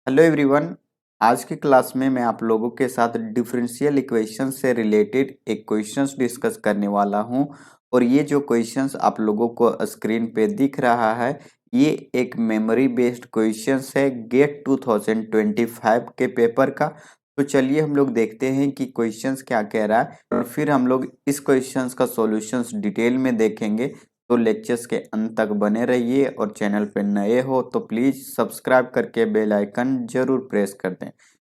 Hello everyone. आज की class में मैं आप लोगों के साथ डिफरेंशियल इक्वेशन से रिलेटेड एक क्वेश्चंस डिस्कस करने वाला हूं। और ये जो क्वेश्चंस आप लोगों को स्क्रीन पे दिख रहा है, ये एक मेमोरी बेस्ड क्वेश्चंस है गेट 2025 के पेपर का। तो चलिए हम लोग देखते हैं कि क्वेश्चंस क्या कह रहा है और फिर हम लोग इस क्वेश्चंस का सॉल्यूशंस डिटेल में देखेंगे। तो लेक्चर्स के अंत तक बने रहिए और चैनल पे नए हो तो प्लीज सब्सक्राइब करके बेल आइकन जरूर प्रेस कर दें।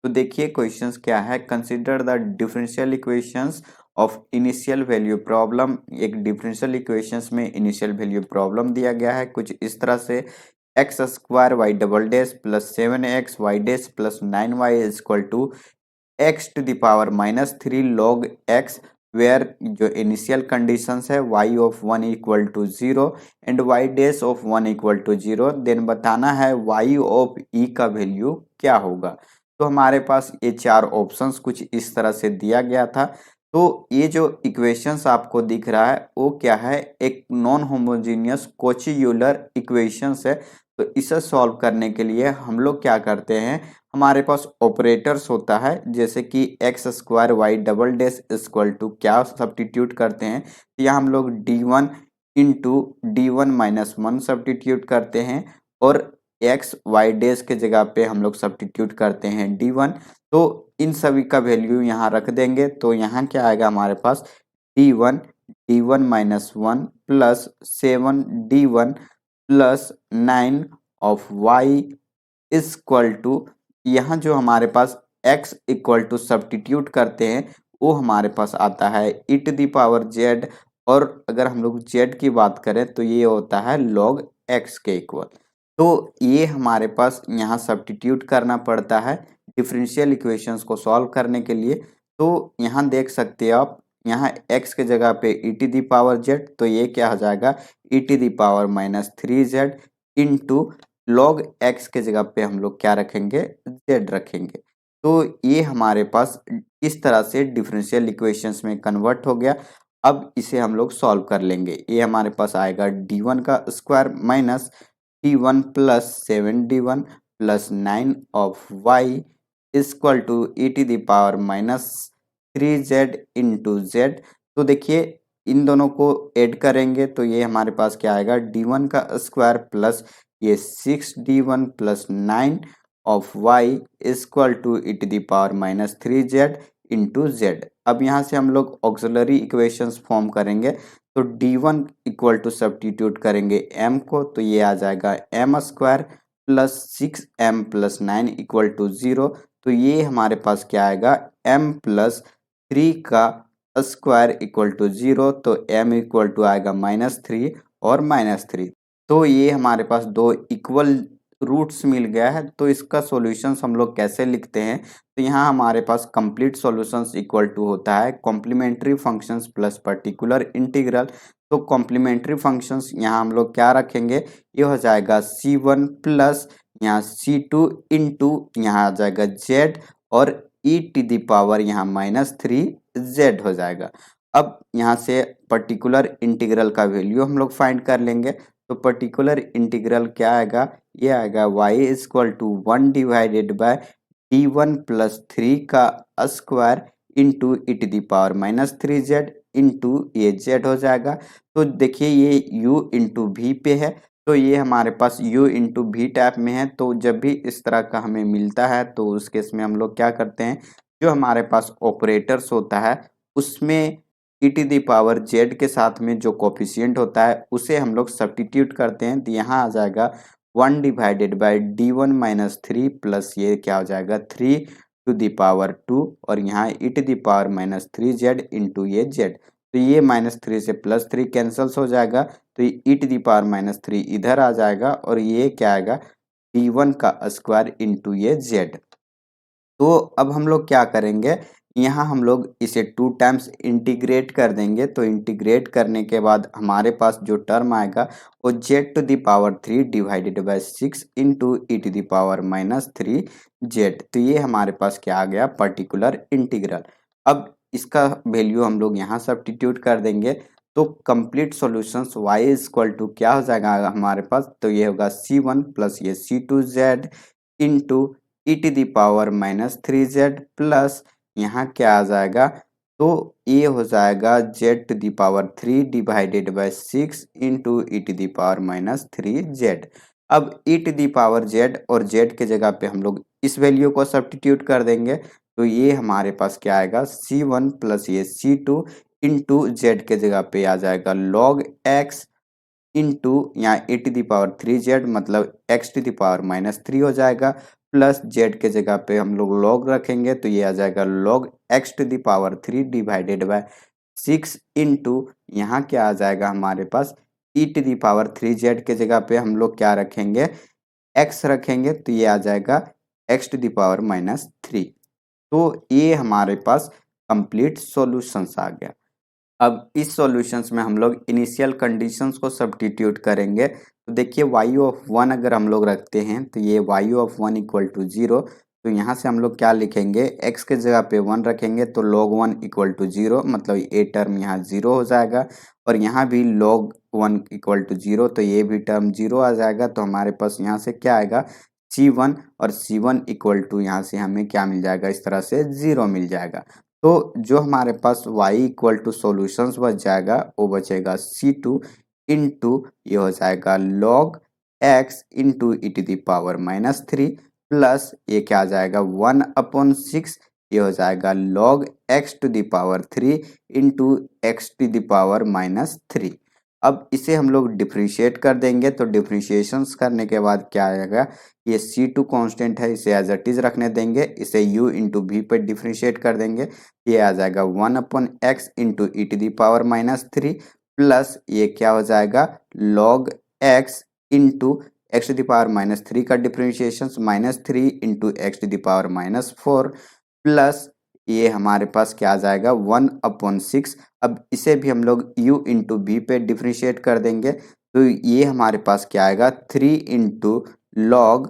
तो देखिए क्वेश्चंस क्या है। Consider the differential equations of initial value problem. एक डिफरेंशियल इक्वेशंस में इनिशियल वैल्यू प्रॉब्लम दिया गया है कुछ इस तरह से। X square y double dash plus 7x y dash plus 9y is equal to x to the power minus 3 log x, where जो इनिशियल कंडीशंस है y of 1 equal to 0 and y dash of 1 equal to 0। Then बताना है y of e का value क्या होगा। तो हमारे पास ये चार ऑप्शंस कुछ इस तरह से दिया गया था। तो ये जो इक्वेशंस आपको दिख रहा है वो क्या है, एक non homogeneous Cauchy Euler equations है। तो इसे सॉल्व करने के लिए हम लोग क्या करते हैं, हमारे पास ऑपरेटर्स होता है जैसे कि x square y double dash equal to क्या सब्स्टिट्यूट करते हैं, तो यहाँ हम लोग d1 इंटू d1 - 1 सब्स्टिट्यूट करते हैं और एक्स वाई डैश के जगह पे हम लोग सब्स्टिट्यूट करते हैं d1। तो इन सभी का वैल्यू यहाँ रख देंगे तो यहाँ क्या आएगा हमारे पास d1 plus 7d1 plus 9 of y equal to, यहाँ जो हमारे पास x इक्वल टू सब्स्टिट्यूट करते हैं वो हमारे पास आता है e to the power z। और अगर हम लोग z की बात करें तो ये होता है log x के इक्वल। तो ये हमारे पास यहाँ सब्स्टिट्यूट करना पड़ता है डिफरेंशियल इक्वेशंस को सॉल्व करने के लिए। तो यहाँ देख सकते हैं आप, यहाँ x के जगह पे e to the power z, तो ये क्या हो जाएगा e to the power -3z into log x के जगह पे हम लोग क्या रखेंगे, z रखेंगे। तो ये हमारे पास इस तरह से डिफरेंशियल इक्वेशंस में कन्वर्ट हो गया। अब इसे हम लोग सॉल्व कर लेंगे। ये हमारे पास आएगा d1 का square minus d1 plus 7d1 plus 9 of y equal to e to the power -3z into z। तो देखिए इन दोनों को ऐड करेंगे तो ये हमारे पास क्या आएगा, d1 का स्क्वायर प्लस ये 6d1 plus 9 of y equal to e to the power -3z into z। अब यहाँ से हम लोग ऑक्सिलरी इक्वेशंस फॉर्म करेंगे। तो d1 इक्वल टू सब्स्टिट्यूट करेंगे m को, तो ये आ जाएगा m square plus 6m plus 9 equal to 0। तो ये हमारे पास क्या आएगा, m प्लस 3 का स्क्वायर इक्वल टू 0। तो m इक्वल टू आएगा -3 और -3। तो ये हमारे पास दो इक्वल रूट्स मिल गया है। तो इसका सॉल्यूशंस हम लोग कैसे लिखते हैं, तो यहाँ हमारे पास कंप्लीट सॉल्यूशंस इक्वल टू होता है complementary functions plus particular integral. तो कॉम्प्लीमेंट्री फंक्शंस यहाँ हम लोग क्या रखेंगे, ये हो जाएगा c1 प्लस यहाँ c2 इंटू यहाँ आ जाएगा z और e टू द पावर यहाँ -3z हो जाएगा। अब यहाँ से पर्टिकुलर इंटीग्रल का वैल्यू हम लोग फाइंड कर लेंगे। तो पर्टिकुलर इंटीग्रल क्या आएगा, ये आएगा y equal to 1 divided by d1 plus 3 का square into e to the power -3z into ये z हो जाएगा। तो देखिए ये u इंटू v पे है, तो ये हमारे पास u इंटू वी टाइप में है। तो जब भी इस तरह का हमें मिलता है तो उस केस में हम लोग क्या करते हैं, जो हमारे पास ऑपरेटर्स होता है उसमें e to the power z के साथ में जो कोफिशिएंट होता है उसे हम लोग सब्स्टिट्यूट करते हैं। तो यहाँ आ जाएगा 1 डिवाइडेड बाय d1 - 3 प्लस ये क्या हो जाएगा 3 टू द पावर 2 और यहाँ e to the power -3z into ये z। तो ये -3 से +3 कैंसल्स हो जाएगा। तो e टू द पावर -3 इधर आ जाएगा और ये क्या आएगा d1 का स्क्वायर इंटू ये z। तो अब हम लोग क्या करेंगे, यहाँ हम लोग इसे 2 टाइम्स इंटीग्रेट कर देंगे। तो इंटीग्रेट करने के बाद हमारे पास जो टर्म आएगा वो z to the power 3 divided by 6 into e to the power -3z। तो ये हमारे पास क्या आ गया, पर्टिकुलर इंटीग्रल। अब इसका वैल्यू हम लोग यहाँ सब्स्टिट्यूट कर देंगे। तो complete solutions y equal to क्या हो जाएगा हमारे पास, तो ये होगा c1 प्लस ये c2z into e to the power minus 3z plus यहाँ क्या आ जाएगा, तो ये हो जाएगा z to the power 3 divided by 6 into e to the power minus 3z। अब e to the power z और z के जगह पे हम लोग इस वैल्यू को सब्स्टिट्यूट कर देंगे, तो ये हमारे पास क्या आएगा c1 प्लस ये c2 इंटू जेड के जगह पे आ जाएगा log x इंटू यहाँ ए टू द पावर 3z मतलब x to the power minus 3 हो जाएगा, प्लस z के जगह पे हम लोग log रखेंगे तो ये आ जाएगा log x to the power 3 divided by 6 into यहाँ क्या आ जाएगा हमारे पास e to the power 3z के जगह पे हम लोग क्या रखेंगे x रखेंगे, तो ये आ जाएगा x to the power minus 3। तो ये हमारे पास कंप्लीट सॉल्यूशंस आ गया। अब इस सॉल्यूशंस में हम लोग इनिशियल कंडीशंस को सब्स्टिट्यूट करेंगे, तो देखिए वाई ऑफ 1 अगर हम लोग रखते हैं तो ये वाई ऑफ 1 इक्वल टू 0, तो यहाँ से हम लोग क्या लिखेंगे x के जगह पे 1 रखेंगे तो log 1 इक्वल टू 0 मतलब ये टर्म यहाँ 0 हो जाएगा, और यहाँ भी log 1 इक्वल टू 0 तो ये भी टर्म 0 आ जाएगा। तो हमारे पास यहाँ से क्या आएगा c1 और c1 इक्वल टू यहाँ से हमें क्या मिल जाएगा, इस तरह से 0 मिल जाएगा। तो जो हमारे पास y इक्वल टू सोल्यूशंस बच जाएगा वो बचेगा c2 इंटू ये हो जाएगा log x into e to the power minus 3 plus ये क्या आ जाएगा 1/6 ये हो जाएगा log x to the power 3 into x to the power minus 3। अब इसे हम लोग डिफ्रेंशिएट कर देंगे, तो डिफ्रेंशिएशंस करने के बाद क्या आएगा, ये C2 कांस्टेंट है इसे एज इट इज रखने देंगे, इसे u इंटू वी पर डिफ्रेंशिएट कर देंगे, ये आ जाएगा 1/x into e to the power minus 3 plus ये क्या हो जाएगा log x into x to the power minus 3 का differentiation minus 3 into x to the power minus 4 plus ये हमारे पास क्या आ जाएगा 1/6। अब इसे भी हम लोग u इंटू वी पे डिफ्रेंशिएट कर देंगे, तो ये हमारे पास क्या आएगा 3 इंटू log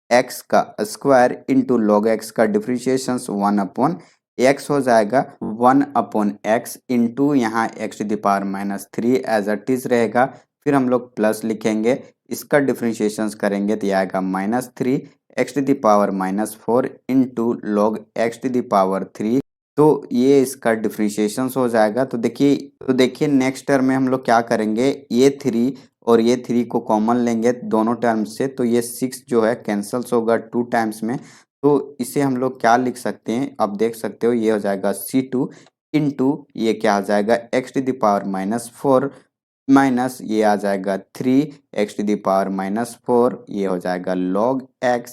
x का स्क्वायर इंटू log x का डिफ्रेंशिएशन 1/x हो जाएगा, 1/x इंटू यहाँ x to the power minus 3 as it is रहेगा, फिर हम लोग प्लस लिखेंगे, इसका डिफ्रेंशिएशन करेंगे तो ये आएगा minus 3 x to the power minus 4 into log x to the power 3। तो ये इसका डिफ्रेंशिएशन हो जाएगा। तो देखिए नेक्स्ट टर्म में हम लोग क्या करेंगे, ये 3 और ये 3 को कॉमन लेंगे दोनों टर्म से, तो ये 6 जो है कैंसल्स होगा 2 टाइम्स में, तो इसे हम लोग क्या लिख सकते हैं, आप देख सकते हो ये हो जाएगा C2 इंटू ये क्या आ जाएगा x to the power minus 4 minus ये आ जाएगा 3 x to the power minus 4, ये हो जाएगा log x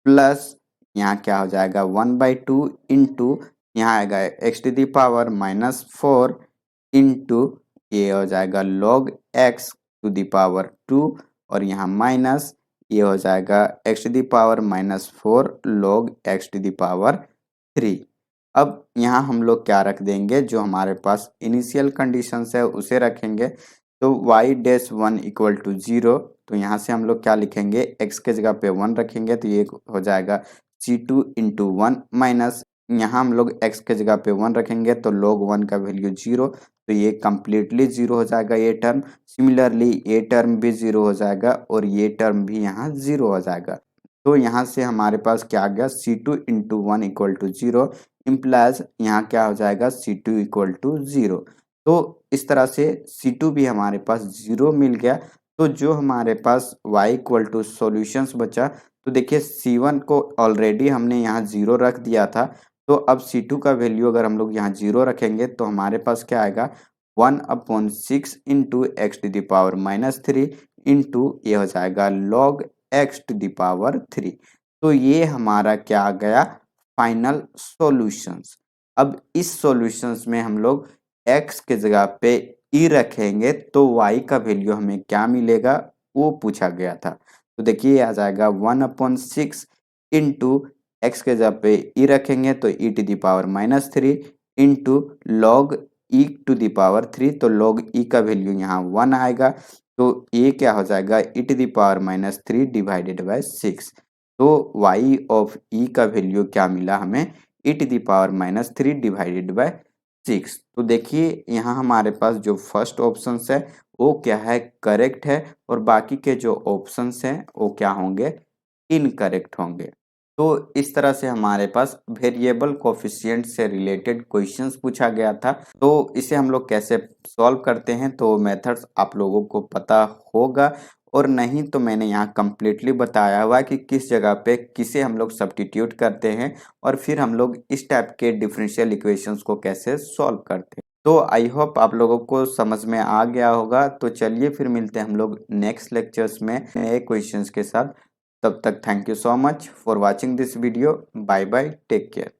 प्लस यहाँ क्या हो जाएगा 1/2 इंटू यहाँ आएगा x to the power minus 4 into ये हो जाएगा log x to the power 2 और यहाँ माइनस ये हो जाएगा x to the power minus 4 log x to the power 3। अब यहाँ हम लोग क्या रख देंगे, जो हमारे पास इनिशियल कंडीशंस है उसे रखेंगे, तो y डैश 1 इक्वल टू 0, तो यहाँ से हम लोग क्या लिखेंगे x के जगह पे 1 रखेंगे तो ये हो जाएगा C2 इंटू 1 माइनस यहाँ हम लोग x के जगह पे 1 रखेंगे तो log 1 का वैल्यू 0, तो ये कम्प्लीटली 0 हो जाएगा ये टर्म। सिमिलरली ये टर्म भी 0 हो जाएगा और ये टर्म भी यहाँ 0 हो जाएगा। तो यहाँ से हमारे पास क्या आ गया C2 into 1 equal to 0 implies यहाँ क्या हो जाएगा C2 इक्वल टू 0। तो इस तरह से C2 भी हमारे पास 0 मिल गया। तो जो हमारे पास y इक्वल टू सोल्यूशंस बचा, तो देखिए C1 को ऑलरेडी हमने यहाँ 0 रख दिया था, तो अब C2 का वैल्यू अगर हम लोग यहाँ 0 रखेंगे तो हमारे पास क्या आएगा 1/6 into x to the power minus 3 into ये हो जाएगा log x to the power 3। तो ये हमारा क्या आ गया फाइनल सॉल्यूशंस। अब इस सॉल्यूशंस में हम लोग x के जगह पे e रखेंगे तो y का वैल्यू हमें क्या मिलेगा वो पूछा गया था। तो देखिए आ जाएगा 1/6 इंटू एक्स के जगह पे e रखेंगे तो e to the power minus 3 into log e to the power 3, तो लॉग e का वैल्यू यहाँ 1 आएगा, तो ये क्या हो जाएगा e to the power minus 3 divided by 6। तो y ऑफ e का वैल्यू क्या मिला हमें e to the power minus 3 divided by 6। तो देखिए यहाँ हमारे पास जो फर्स्ट ऑप्शन है वो क्या है करेक्ट है, और बाकी के जो ऑप्शंस हैं वो क्या होंगे इनकरेक्ट होंगे। तो इस तरह से हमारे पास वेरिएबल कोफिशिएंट से रिलेटेड क्वेश्चंस पूछा गया था। तो इसे हम लोग कैसे सॉल्व करते हैं तो मेथड्स आप लोगों को पता होगा, और नहीं तो मैंने यहाँ कंप्लीटली बताया हुआ है कि किस जगह पे किसे हम लोग सब्स्टिट्यूट करते हैं और फिर हम लोग इस टाइप के डिफरेंशियल इक्वेशंस को कैसे सॉल्व करते हैं। तो आई होप आप लोगों को समझ में आ गया होगा। तो चलिए फिर मिलते हैं हम लोग नेक्स्ट लेक्चर्स में नए क्वेश्चंस के साथ। तब तक thank you so much for watching this video. Bye bye, take care.